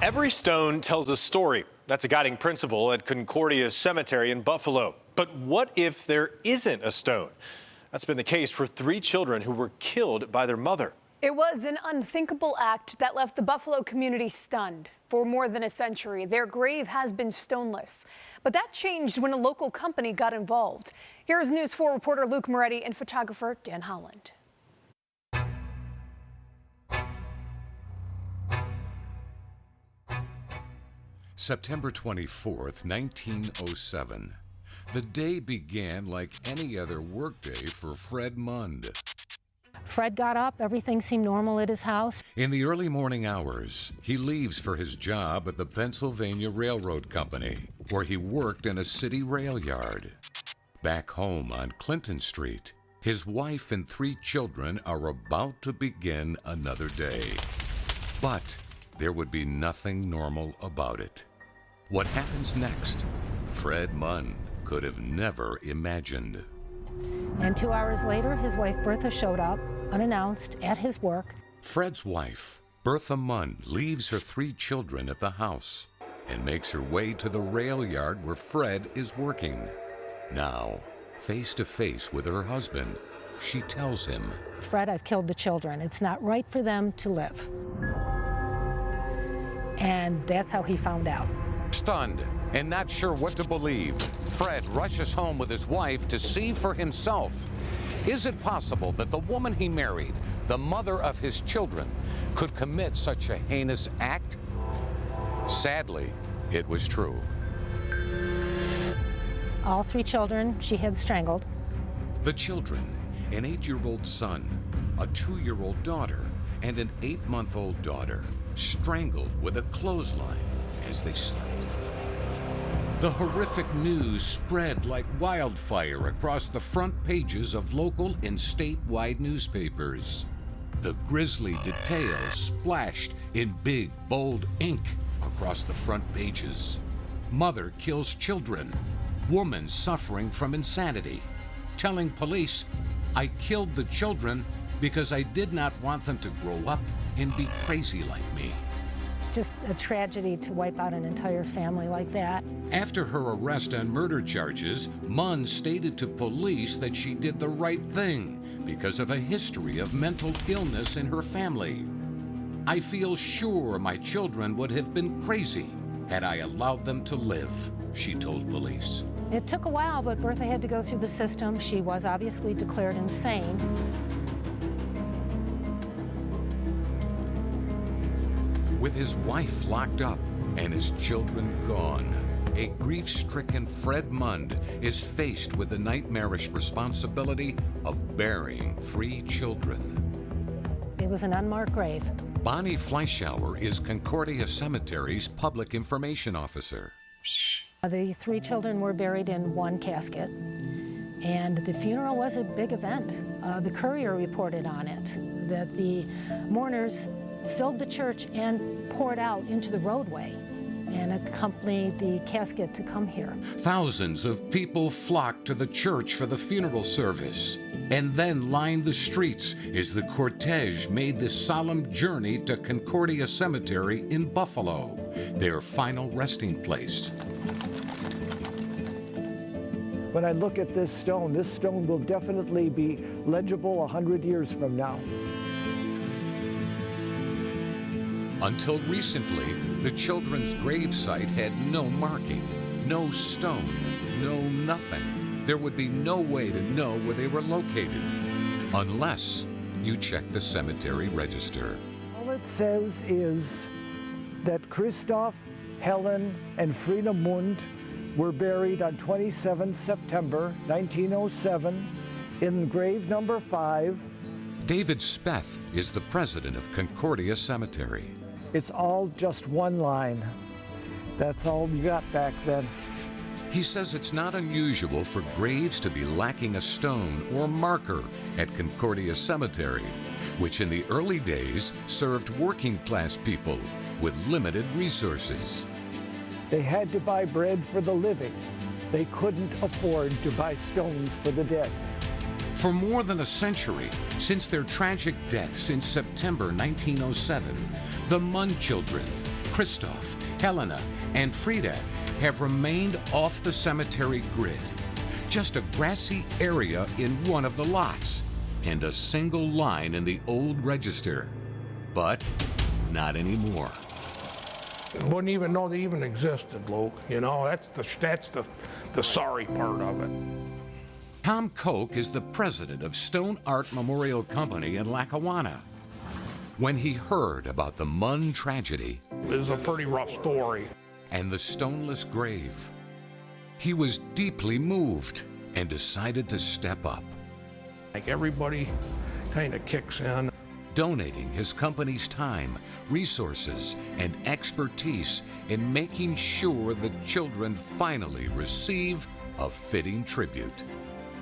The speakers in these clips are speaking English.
Every stone tells a story. That's a guiding principle at Concordia Cemetery in Buffalo. But what if there isn't a stone? That's been the case for 3 children who were killed by their mother. It was an unthinkable act that left the Buffalo community stunned. For more than a century, their grave has been stoneless. But that changed when a local company got involved. Here's News 4 reporter Luke Moretti and photographer Dan Holland. September 24th, 1907. The day began like any other workday for Fred Mund. Fred got up, everything seemed normal at his house. In the early morning hours, he leaves for his job at the Pennsylvania Railroad Company, where he worked in a city rail yard. Back home on Clinton Street, his wife and 3 children are about to begin another day. But there would be nothing normal about it. What happens next, Fred Mund could have never imagined. And 2 hours later, his wife Bertha showed up, unannounced, at his work. Fred's wife, Bertha Mund, leaves her 3 children at the house and makes her way to the rail yard where Fred is working. Now, face to face with her husband, she tells him, "Fred, I've killed the children. It's not right for them to live." And that's how he found out. Stunned and not sure what to believe, Fred rushes home with his wife to see for himself. Is it possible that the woman he married, the mother of his children, could commit such a heinous act? Sadly, it was true. All 3 children she had strangled. The children, an 8-year-old son, a 2-year-old daughter, and an 8-month-old daughter, strangled with a clothesline as they slept. The horrific news spread like wildfire across the front pages of local and statewide newspapers. The grisly details splashed in big, bold ink across the front pages. Mother kills children. Woman suffering from insanity. Telling police, "I killed the children because I did not want them to grow up and be crazy like me." Just a tragedy to wipe out an entire family like that. After her arrest on murder charges, Mund stated to police that she did the right thing because of a history of mental illness in her family. "I feel sure my children would have been crazy had I allowed them to live," she told police. It took a while, but Bertha had to go through the system. She was obviously declared insane. With his wife locked up and his children gone, a grief-stricken Fred Mund is faced with the nightmarish responsibility of burying 3 children. It was an unmarked grave. Bonnie Fleischauer is Concordia Cemetery's public information officer. The 3 children were buried in one casket, and the funeral was a big event. The Courier reported on it, that the mourners filled the church and poured out into the roadway and accompanied the casket to come here. Thousands of people flocked to the church for the funeral service and then lined the streets as the cortege made this solemn journey to Concordia Cemetery in Buffalo, their final resting place. When I look at this stone will definitely be legible 100 years from now. Until recently, the children's gravesite had no marking, no stone, no nothing. There would be no way to know where they were located, unless you check the cemetery register. All it says is that Christoph, Helen, and Frida Mund were buried on 27 September 1907 in grave number 5. David Speth is the president of Concordia Cemetery. It's all just one line. That's all you got back then. He says it's not unusual for graves to be lacking a stone or marker at Concordia Cemetery, which in the early days served working class people with limited resources. They had to buy bread for the living. They couldn't afford to buy stones for the dead. For more than a century, since their tragic deaths in September 1907, the Mund children, Christoph, Helena, and Frida have remained off the cemetery grid. Just a grassy area in one of the lots and a single line in the old register. But not anymore. Wouldn't even know they even existed, Luke. You know, that's the sorry part of it. Tom Koch is the president of Stone Art Memorial Company in Lackawanna. When he heard about the Mund tragedy It was a pretty rough story. and the stoneless grave, he was deeply moved and decided to step up, Like everybody kind of kicks in. donating his company's time, resources, and expertise in making sure the children finally receive a fitting tribute.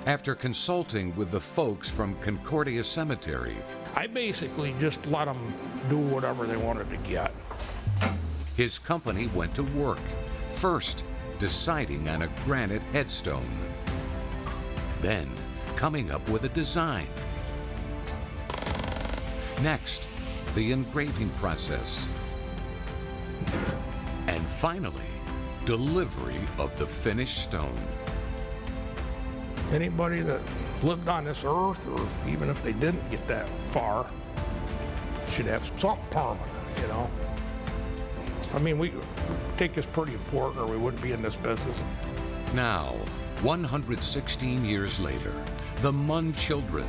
After consulting with the folks from Concordia Cemetery, I basically just let them do whatever they wanted to get. his company went to work, first deciding on a granite headstone, then coming up with a design. Next, the engraving process. And finally, delivery of the finished stone. Anybody that lived on this earth, or even if they didn't get that far, should have something permanent, you know? I mean, we take this pretty important or we wouldn't be in this business. Now, 116 years later, the Mund children,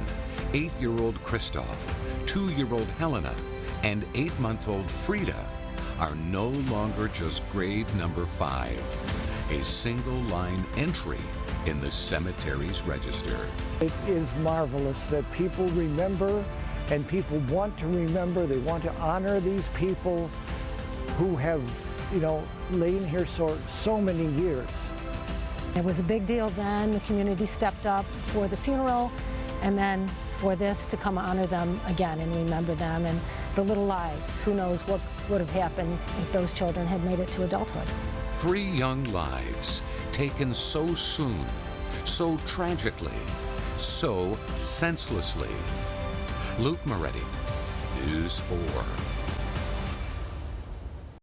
8-year-old Christoph, 2-year-old Helena, and 8-month-old Frida, are no longer just grave number 5, a single-line entry in the cemetery's register. It is marvelous that people remember, and people want to remember. They want to honor these people who have, you know, lain here so many years. It was a big deal then. The community stepped up for the funeral, and then for this to come honor them again and remember them and the little lives. Who knows what would have happened if those children had made it to adulthood. 3 young lives taken so soon, so tragically, so senselessly. Luke Moretti, News 4.